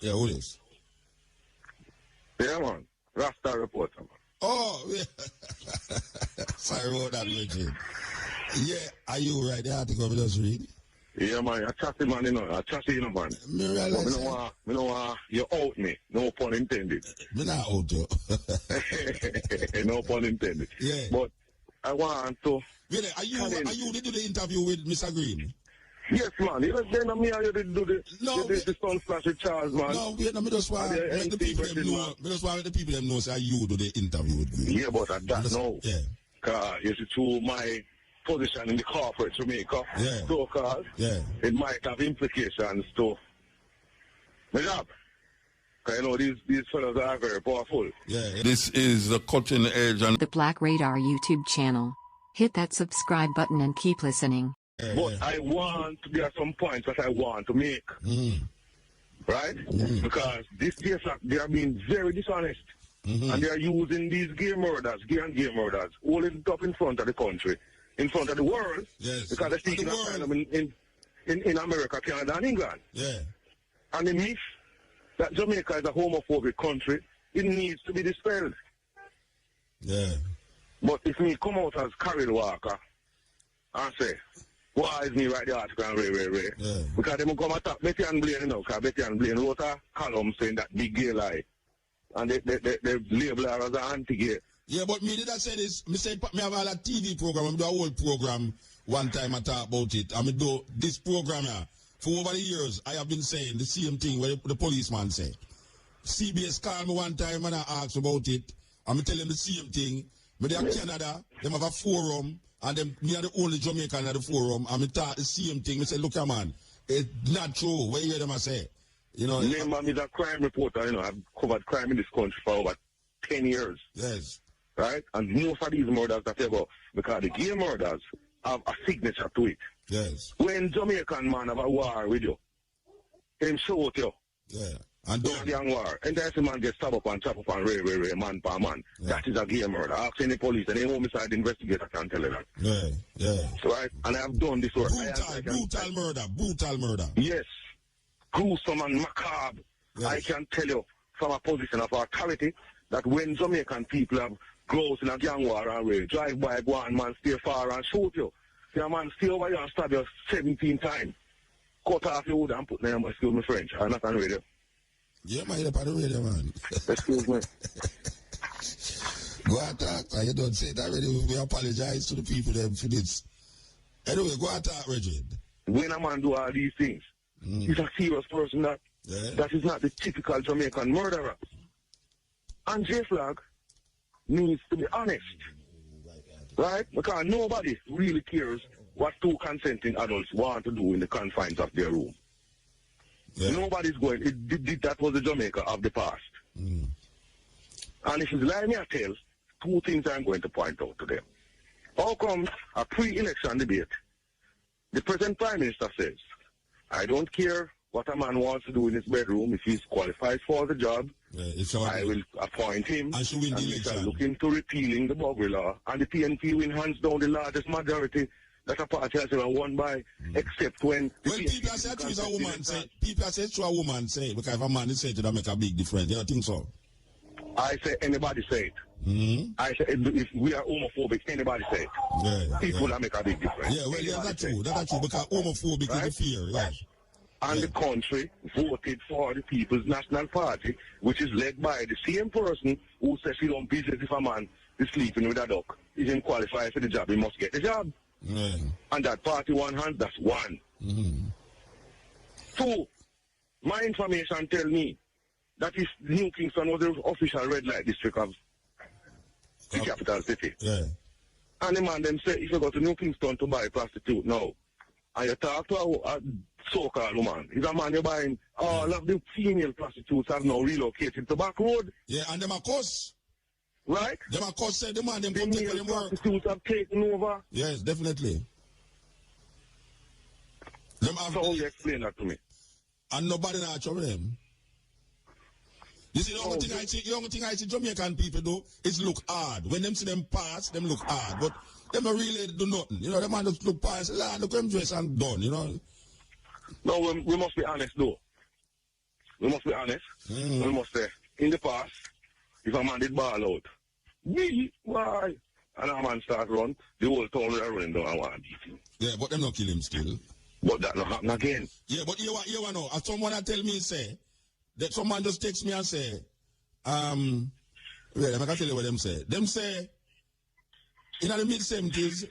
Yeah, who is? Yeah, man. Rasta reporter, man. Oh, yeah. Sorry about that, Richard. Yeah, are you right? The article we just read? Yeah, man. I chatty, man, you know. I chatty, you know, man. Me realize But me no want you out me. No pun intended. Me not out you. No pun intended. Yeah. But I want to... Really, are you did do the interview with Mr. Green? Yes, man. You know, then me and you did do the Sunsplash with Charles, man. No, wait, me just want let the people them know. Me just want let the people them know say you do the interview with Green. Yeah, but at that no. Yeah. Cause you see, through my position in the corporate Jamaica, yeah. So cause it might have implications to my job. Cause you know these fellas are very powerful. Yeah. This is the cutting edge and the Black Radar YouTube channel. Hit that subscribe button and keep listening. But I want to be at some points that I want to make. Right? Because this case, they are being very dishonest. And they are using these gay murders, holding it up in front of the country, in front of the world. Yes. Because they're seeking asylum in America, Canada, and England. Yeah. And the myth that Jamaica is a homophobic country, it needs to be dispelled. Yeah. But if me come out as Karyl Walker and say, why is me write the article and Ray? Yeah. Because they will come attack Betty and Blaine, you know, because Betty and Blaine wrote a column saying that big gay lie. And they label her as an anti-gay. Yeah, but me did I say this? Me said me have a TV program, I do a whole program one time I talk about it. I mean do this program here. For over the years, I have been saying the same thing what the policeman said. CBS called me one time and I asked about it. I'm tell them the same thing. But they are Canada, them have a forum, and them me are the only Jamaican at the forum. I'm talk the same thing. I say, look here, man, it's not true. What you hear them I say? You know, Remember, I'm a crime reporter, you know, I've covered crime in this country for over 10 years. Yes. Right? And most of these murders that they go, because the gay murders have a signature to it. Yes. When Jamaican man have a war with you, him shoot you. Yeah. And don't. Young war. And there's a man get stabbed up and chop up and ray, man per man. Yeah. That is a gay murder. Ask any police, any homicide investigator can tell you that. Yeah, yeah. Right? And I have done this work. Brutal murder. Yes. Gruesome and macabre. Yes. I can tell you from a position of authority that when Jamaican people have grows in a gang war and raid, drive by go on, man, stay far and shoot you. See a man stay over here and stab you 17 times. Cut off your wood and put them, excuse me French, I'm not on radio. Yeah, man, you're on the radio, man. Excuse me. Go and talk, you don't say that already. We apologize to the people them for this. Anyway, go and talk, Regid. When a man do all these things, he's a serious person that is not the typical Jamaican murderer. And J-Flag needs to be honest. Right? Because nobody really cares what two consenting adults want to do in the confines of their room. Yeah. Nobody's going. That was the Jamaica of the past. And if it's like me, I tell, two things I'm going to point out to them. How come a pre-election debate, the present Prime Minister says, I don't care what a man wants to do in his bedroom, if he's qualified for the job, I will appoint him, and we shall look into repealing the Buggery law, and the PNP will hands down the largest majority that a party has ever won by, except when... Well, people say it's a woman say, people say it's a woman say, because if a man is said to make a big difference, you don't think so? I say anybody say it. I say if we are homophobic, anybody say it. Yeah, people that make a big difference. Yeah, well, yeah, that's true. That's true, because homophobic is the fear, yes. And the country voted for the People's National Party, which is led by the same person who says he don't business if a man is sleeping with a duck. He didn't qualify for the job, he must get the job. Yeah. And that party one hand, that's one. Two, my information tell me that if New Kingston was the official red light district of the capital city. Yeah. And the man them say, if you go to New Kingston to buy a prostitute now, and you talk to a so-called woman, is a man you're buying, all of the female prostitutes have now relocated to back road. Yeah, and them of course. Right? Them of course say the man them come take them work. Prostitutes have taken over. Yes, definitely. Them have so you explain that to me. And nobody not trouble them. You see, the only thing I see Jamaican people do is look hard. When them see them pass, them look hard. But them don't really do nothing. You know, them man just look past, look them dress and done, you know. No, we must be honest though. we must be honest. We must say, in the past, if a man did ball out, why? And a man start run, the whole town will run down and want to beat him. Yeah, but them not kill him still. But that not happen again. Yeah, but you know, as someone that tell me, say, that someone just text me and say, well, I'm going to tell you what them say. Them say, in the mid-70s,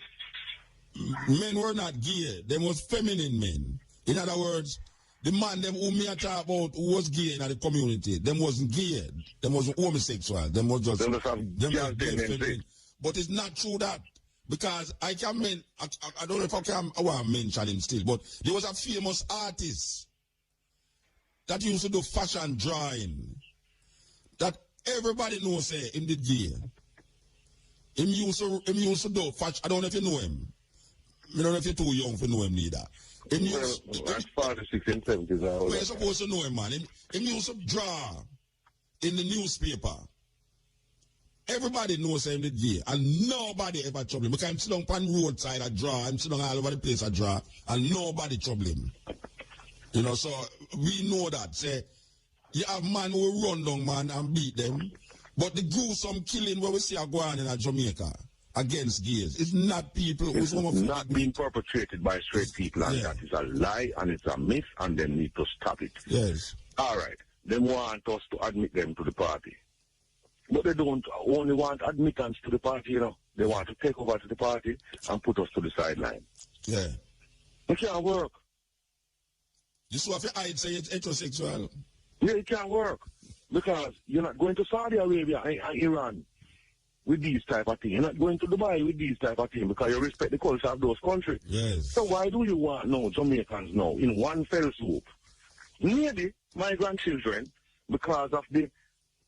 men were not gay. Them was feminine men. In other words, the man them who me talk about who was gay in the community, them wasn't gay. Them wasn't homosexual. Them was just feminine. But it's not true that. Because I can I don't know if I want to mention him still, but there was a famous artist that used to do fashion drawing. That everybody knows him did gay. Him used to do fashion. I don't know if you know him. I don't know if you're too young to know him neither. Him as far as 60s and 70s. Well, you're supposed to know him, man. Him used to draw in the newspaper. Everybody knows him did gay, and nobody ever trouble him. Because I'm sitting on the roadside, I draw. I'm sitting all over the place, I draw, and nobody trouble him. You know, so we know that. Say, you have man who run down, man, and beat them. But the gruesome killing where we see are going on in Jamaica against gays, it's not people who's not being perpetrated by straight people, and that is a lie, and it's a myth, and they need to stop it. Yes. All right. They want us to admit them to the party. But they don't only want admittance to the party, you know. They want to take over to the party and put us to the sideline. Yeah. It can't work. You saw if your eyes say it's heterosexual. Yeah, it can't work. Because you're not going to Saudi Arabia and Iran with these type of things. You're not going to Dubai with these type of things because you respect the culture of those countries. Yes. So why do you want Jamaicans now in one fell swoop? Maybe my grandchildren, because of the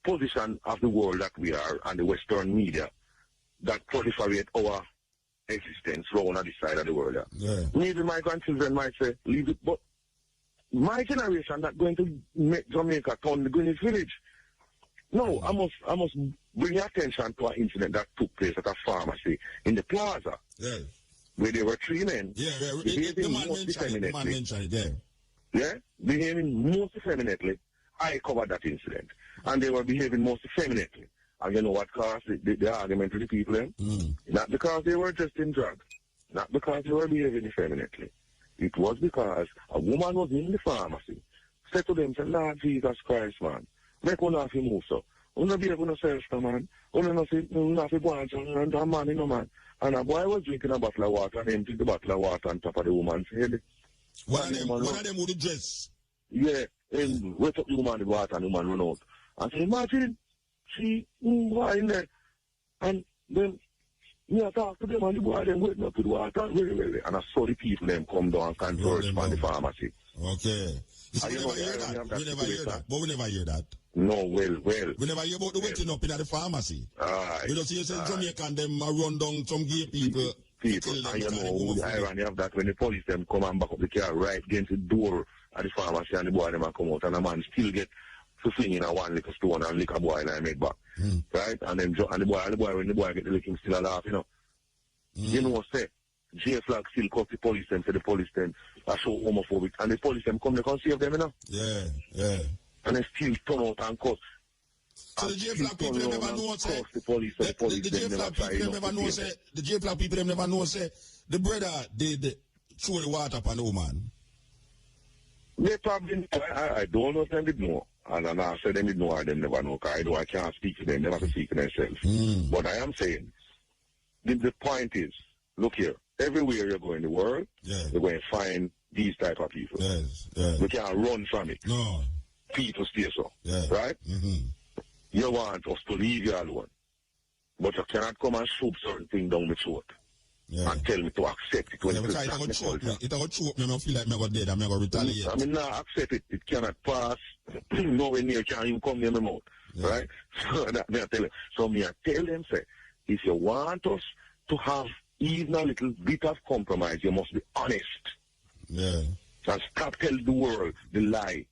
position of the world that we are and the Western media that proliferate our existence around on this side of the world. Yeah. Maybe my grandchildren might say, leave it, but my generation not going to make Jamaica turn the Greenwich Village. No, I must bring your attention to an incident that took place at a pharmacy in the plaza. Yes. Where there were 3 men. Yeah, the man mentioned it, yeah. Yeah, behaving most effeminately. I covered that incident. And they were behaving most effeminately. And you know what caused the argument with the people then? Not because they were just in drugs. Not because they were behaving effeminately. It was because a woman was in the pharmacy. Said to them, Lord Jesus Christ, man. Make one of you move so. You don't behave with yourself, man. You don't have to go and a man, you know, man. And a boy was drinking a bottle of water and emptied the bottle of water on top of the woman's head. One of them with the dress. Yeah, and wet up the woman the water and the woman run out. And so imagine, she go in there, and then me I talk to them and the boy them waiting up with water, and I saw the people them come down and converge from the pharmacy. Okay. We never hear that. But we never hear that. No, well. We never hear about the waiting up in the pharmacy. We just hear say Jamaican them run down some gay people. And you know the irony of that when the police them come and back up the car right against the door at the pharmacy and the boy them come out and the man still get to fling in a one liquor stone and lick a boy and I make back. Right? And then and the boy when the boy get the licking still a laugh, you know. You know what say? J Flag still cut the police them, say the police them are so homophobic and the police them come they can save them, you know? Yeah. And they still turn out and cut. So the J Flag people them never know say the J Flag people them never know say the J Flag people them never know say the brother did throw the water upon the woman. They probably I don't know if they did know. And I said they did know or them never know because I can't speak to them, they have to speak to themselves. But I am saying the point is, look here, everywhere you go in the world, you're going to find these type of people. Yes. We can't run from it. No. People stay so. Right? You want us to leave you alone. But you cannot come and shove certain things down the throat. And tell me to accept it when it's not going to choke me. It's going to choke me. I feel like I'm going to dead. I'm going to retaliate. I mean, now accept it. It cannot pass. Nowhere near can even come near my mouth. Right? So that me I tell you. So me I tell them, say, if you want us to have even a little bit of compromise, you must be honest. And stop telling the world the lie.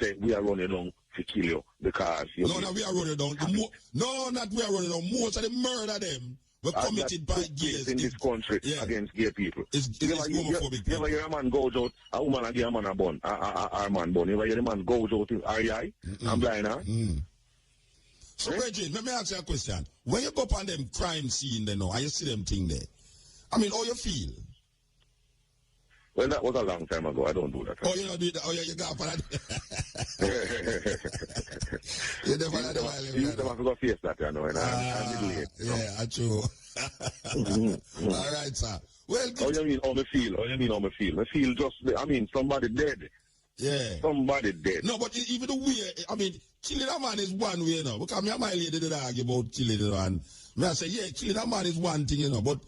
Say, we are running down to kill you because you... No, we are running down. No, not we are running down. Most of the murder them We're committed by gays in this country against gay people. It's homophobic. You ever hear a man goes out, a woman and give a man a bun, a man bun. You ever hear the man goes out to REI and blind, huh? So, Reggie, let me ask you a question. When you go up on them crime scene, they know, and you see them thing there, I mean, how you feel? Well, that was a long time ago. I don't do that. Oh, you don't do that? Oh, yeah, you got for that? You never had a while. You never have to go face that, you know, and I'm late. Yeah, true. All right, sir. Well, how you mean how me feel? How you mean how me feel? I feel just, I mean, somebody dead. Yeah. Somebody dead. No, but even the way, I mean, killing a man is one way, you know. Because me and my lady did argue about killing a man. Me I say, yeah, killing a man is one thing, you know. But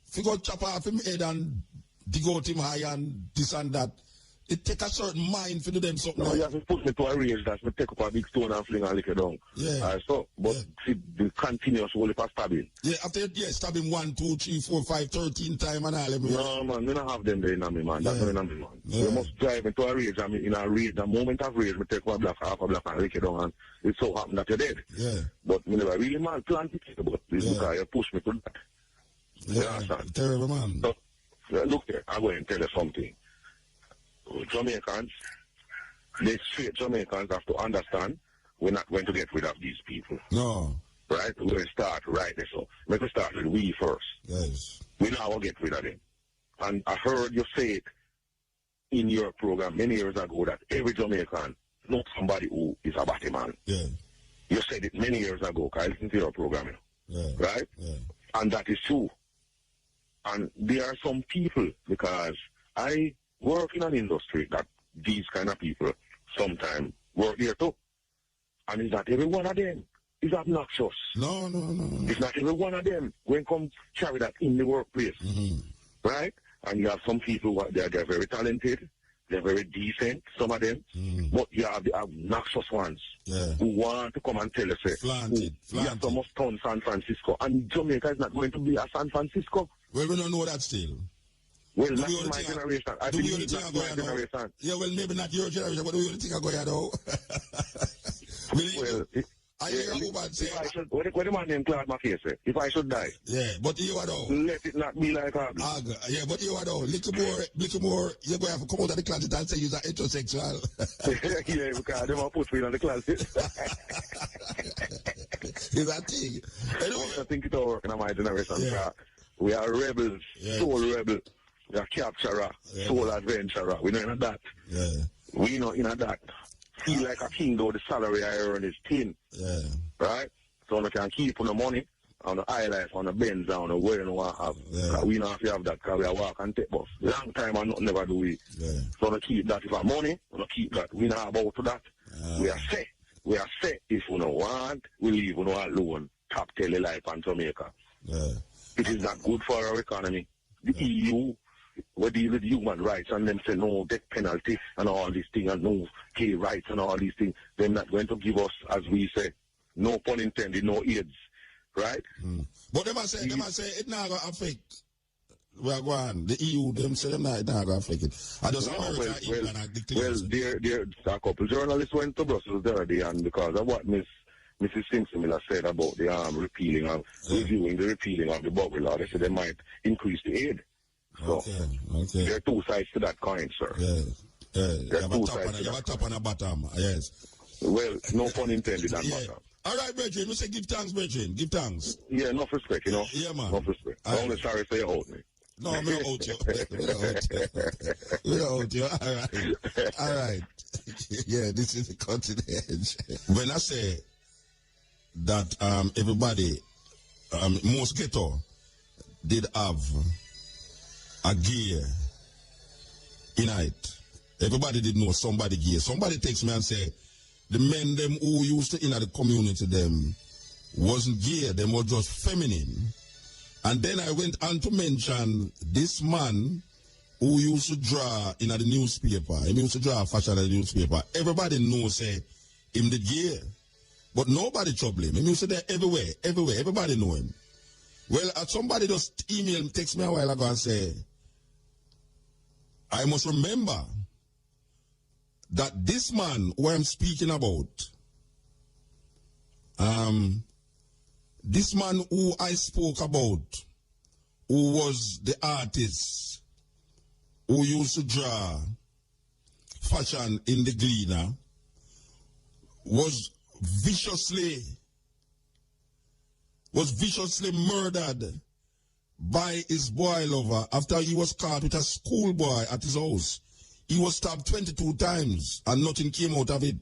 if you go chop off him head and dig out him high and this and that, it take a certain mind to do them something. No, you have to put me to a rage that me take up a big stone and fling and lick it down. Yeah. But see, the continuous whole heap of stabbing. Yeah, after stab him 1, 2, 3, 4, 5, 13 times and all. No, man, we don't have them there in me, man. That's not in me, man. You must drive into a rage. I mean, in a rage, the moment of rage, me take up half a block and lick it down, and it so happen that you're dead. Yeah. But me never really man plan to think about this because you push me to that. Yeah, you understand? Terrible, man. So, look there, I'm going to tell you something. Jamaicans, the straight Jamaicans have to understand we're not going to get rid of these people. No. Right? We're going to start right there. So let us start with we first. Yes. We now will get rid of them. And I heard you say it in your program many years ago that every Jamaican knows somebody who is a batty man. Yeah. You said it many years ago. I listened to your program. Yeah. Right? Yeah. And that is true. And there are some people, because I work in an industry that these kind of people sometimes work there too. And it's not every one of them is obnoxious. No. It's not every one of them going to come carry that in the workplace. Right? And you have some people who they're very talented, they're very decent, some of them, but you have the obnoxious ones who want to come and tell us, flanted. You have to must turn San Francisco. And Jamaica is not going to be a San Francisco. Well, we don't know that still. Well, not my generation. I believe not my generation. Yeah, well, maybe not your generation, but do you think I go here, though? Well, I hear a woman say... What the man named Claude Mackay say? If I should die. Yeah, but you are though. Let it not be like a... Yeah, but you are though. Little more, you're going to have to come out of the closet and say you're heterosexual. Yeah, because they want to put me in the closet. Is that thing? Anyway. I think it's all working in my generation. Yeah. We are rebels, soul rebel. We are capturer, soul adventurer. We know in that. Yeah. We know in that. Feel like a king though the salary I earn is thin. Yeah. Right? So I can keep on the money, on the high life, on the Benz, on the where you want to have. Yeah. We don't have to have that because we walk and take bus. Long time and nothing never do we. Yeah. So I keep that. If I money, I keep that. We not about to that. We are set. We are set. If we don't want, we leave. We don't alone. Top tele life and Jamaica. Yeah. It is not good for our economy. The EU, we deal with human rights and them say no death penalty and all these things and no gay rights and all these things. They're not going to give us, as we say, no pun intended, no AIDS. Right? But they must say it not going to affect. Well, go on. The EU, them say it not going to affect it. I just there a couple journalists went to Brussels the other day, and because of what Mrs. Simpson said about the repealing of reviewing the repealing of the bubble law, they said they might increase the aid. So there are two sides to that coin, sir. Yeah. You have a top and a bottom. Yes. Well, no pun intended on bottom. All right, Brethren. We say give thanks, Brethren. Give thanks. Yeah, enough respect, you know. Yeah, man. Enough respect. I'm only sorry for you out me. No, I'm not out you. We don't out you. All right. Yeah, this is the cutting edge. When I say that everybody, most ghetto, did have a gear in it. Everybody did know somebody gear. Somebody takes me and say, the men them who used to in the community them wasn't gear, them were just feminine. And then I went on to mention this man who used to draw in the newspaper. He used to draw fashion in the newspaper. Everybody knows say him the gear. But nobody trouble him. He used to there everywhere. Everybody know him. Well, somebody just text me a while ago and say, I must remember that this man who I'm speaking about, This man who I spoke about, who was the artist, who used to draw fashion in the Gleaner, was viciously murdered by his boy lover after he was caught with a schoolboy at his house. He was stabbed 22 times and nothing came out of it.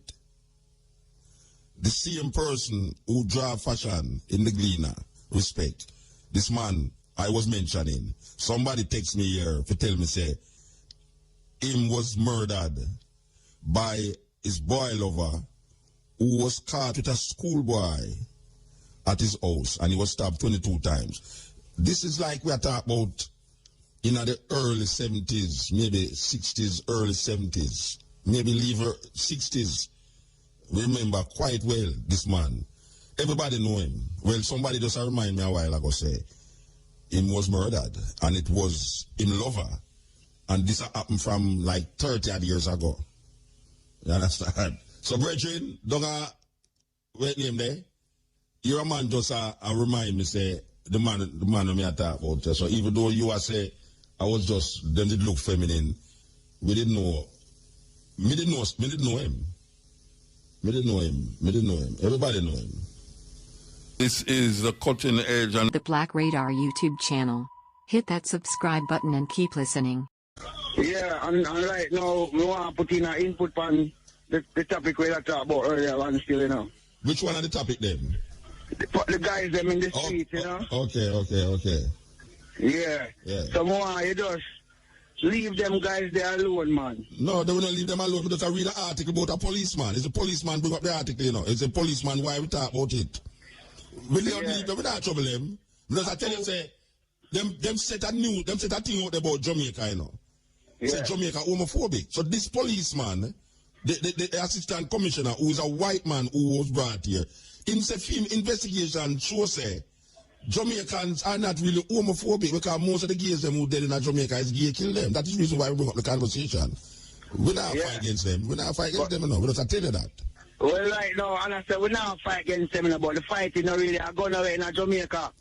The same person who draw fashion in the Gleaner, respect, this man I was mentioning, somebody text me here to tell me, say, him was murdered by his boy lover who was caught with a schoolboy at his house and he was stabbed 22 times. This is like we are talking about in the early 70s, maybe 60s, early 70s, maybe later 60s. Remember quite well this man. Everybody know him. Well, somebody just remind me a while ago, say, him was murdered and it was him lover. And this happened from like 30 odd years ago. You understand? So, brethren, don't wait name there. You're a man just remind me, say, the man me I talk about. So even though you are say, I was just, them did look feminine, we didn't know. Me didn't know him. Me didn't know him. Everybody know him. This is the cutting edge and The Black Radar YouTube channel. Hit that subscribe button and keep listening. Yeah, and right now, we want to put in an input on the topic we talked about earlier on still, you know. Which one are the topic then? The guys them in the street, you know. Okay. Yeah. So more, you just leave them guys there alone, man. No, they will not leave them alone. We just read an article about a policeman. It's a policeman bring up the article, you know. It's a policeman, why we talk about it. We don't leave them, we don't trouble them. Because I tell you, say, them set a thing out about Jamaica, you know. Yeah. Say Jamaica homophobic. So this policeman, the assistant commissioner, who is a white man who was brought here, in the film investigation show say Jamaicans are not really homophobic because most of the gays them who dead in Jamaica is gay kill them. That is the reason why we bring up the conversation. We not fight against them. We not fight against them, you know. We just tell you that. Well, right now, and I said we not fight against them, but the fighting not really going away in Jamaica.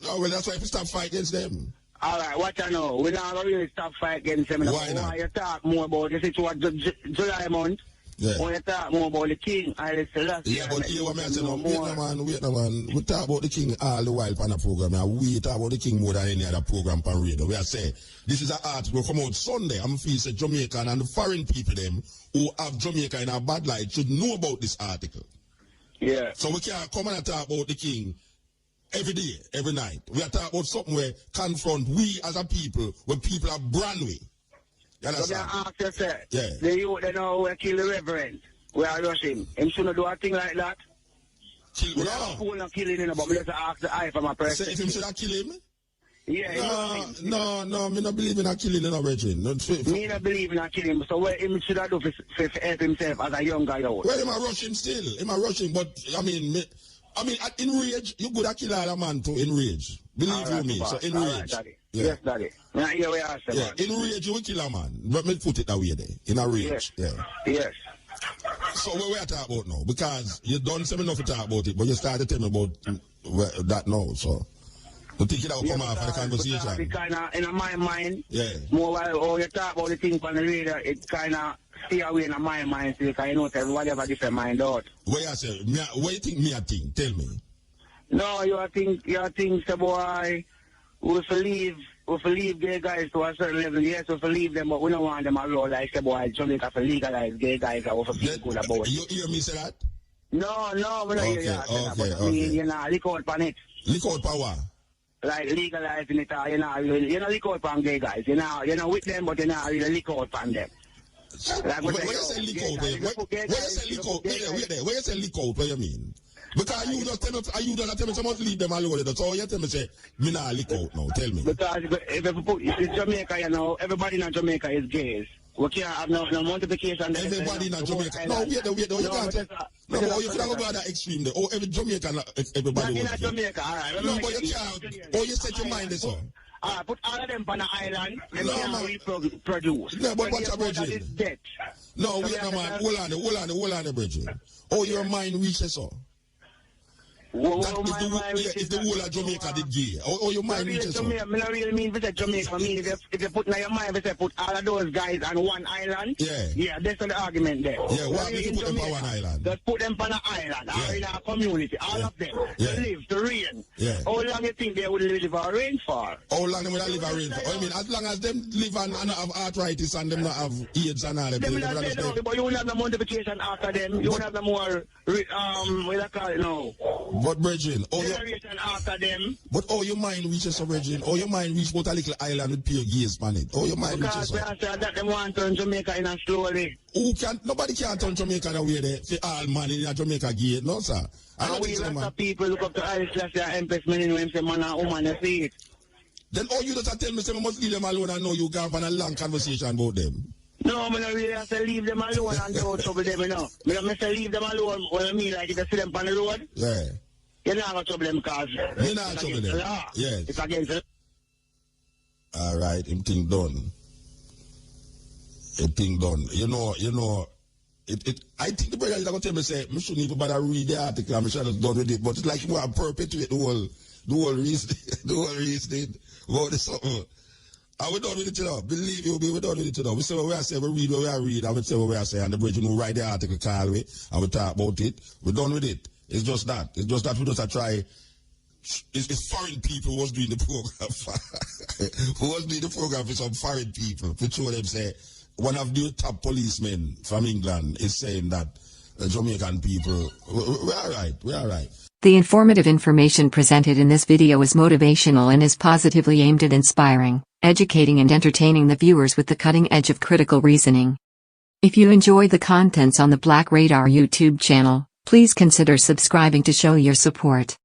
No, well, that's why we stop fight against them. All right, what I know, we not really stop fight against them. Why not? Why you talk more about the situation July month? Yeah. When you talk more about the king, I Selassie. Yeah, but here what I say now, wait no man. We talk about the king all the while on the program, and we talk about the king more than any other program on radio. We are saying this is an article come out Sunday. I'm feeling say Jamaican and the foreign people them who have Jamaica in a bad light should know about this article. Yeah. So we can't come and talk about the king every day, every night. We are talking about something where confront we as a people when people are brandway. You understand? So they ask yourself, yeah. The youth they know we kill the reverend. We are rushing. Him shouldn't do a thing like that. We are not killing him, but we just ask the eye from a person. Say if him should have kill him? Yeah. No, me not believe in a killing in a virgin. Me not believe in a killing, so what him should have do for help himself as a young guy out? Well, him a rushing still. Him a rushing, but I mean, in rage, you could have kill all a man too, in rage. Believe you me, so in rage. Daddy. Yeah. Yes, Daddy. Now, here we are, yeah, in rage, you will kill a man. Let me put it that way there. In a rage. Yes. Yeah. Yes. So what we are talking about now? Because you don't say enough to talk about it, but you started to tell me about that now, so. You think that will come out for the conversation? It kind of, in my mind, more while you talk about the thing on the radio, it kind of stay away in my mind, so because you know everybody have a different mind out. What you say? What you think me a think? Tell me. No, you think, so boy, we leave gay guys to a certain level. Yes, we leave them, but we don't want them around like the boy. Jamaica for legalize gay guys and we feel good about it. You hear me say that? No, we don't hear that. But I mean, you know, look out on it. Look out power. Like legalizing it, you know, look out on gay guys. You know, with them, but you know, really look out on them. Like when you say lick out, when you say lick out, when you say lick out, what you mean? Because you just tell me someone leave them alone. So you tell me say, me not lick out now. Tell me. Because if Jamaica, you know, everybody in Jamaica is gays. We can't have no multiplication. Everybody in Jamaica. No, wait, you can't. No, you can't go that extreme there. Oh, every Jamaican, everybody was. Jamaica, all right. No, but you can't. Oh, you set your mind this one. Put all of them on the island and can't reproduce. No, but what's a bridging? No, wait, no, man. Hold on, bridging. Oh, your mind reaches so. If the whole of Jamaica did gay, or you mind me just Jamaica, I don't really mean visit Jamaica. I mean, if you put in your mind, if you put all of those guys on one island, yeah, that's the argument there. Yeah, why do you put them on one island? Just put them on an island, or in a community, all of them, to live, to reign. How long you think they would live or reign for? How long they would live or reign for? I mean, as long as them live and not have arthritis and them not have AIDS and all that. But you will have no multiplication after them. You will have no more, what do you call it now? But Bridging, generation after them. But you mind reaches a Bridging, you mind reach about a little island with pure gays on it. You mind because we are saying that them want to turn Jamaica in a slowly. Nobody can turn Jamaica the way they say all man in Jamaica gay, no sir. We lots of people look up to Irish Class, their Empress men when say man and woman, they see it. Then all you just tell me say we must leave them alone and know you can have a long conversation about them. No, I don't really have to leave them alone and don't trouble them, you know. I say leave them alone when I mean like if you see them on the road. Yeah. You're not going to trouble them because you're not trouble them. Yes. It's against the law. All right, him thing done. Thing done. You know, I think the brother is going to tell me, say, I shouldn't even bother read the article, I'm sure it's done with it, but it's like you want to perpetuate the whole reason about this something. And we're done with it, you know. Believe you me, we're done with it, you know. We say what we are saying, we read what we are reading, and we say what we are saying, and the bridge, write the article, call me, and we talk about it. We're done with it. It's just that. It's just that we just try. It's foreign people who was doing the program. Who was doing the program for some foreign people. To show them, say, one of the top policemen from England is saying that Jamaican people, we're all right, we're all right. The informative information presented in this video is motivational and is positively aimed at inspiring, educating and entertaining the viewers with the cutting edge of critical reasoning. If you enjoy the contents on the Black Radar YouTube channel, please consider subscribing to show your support.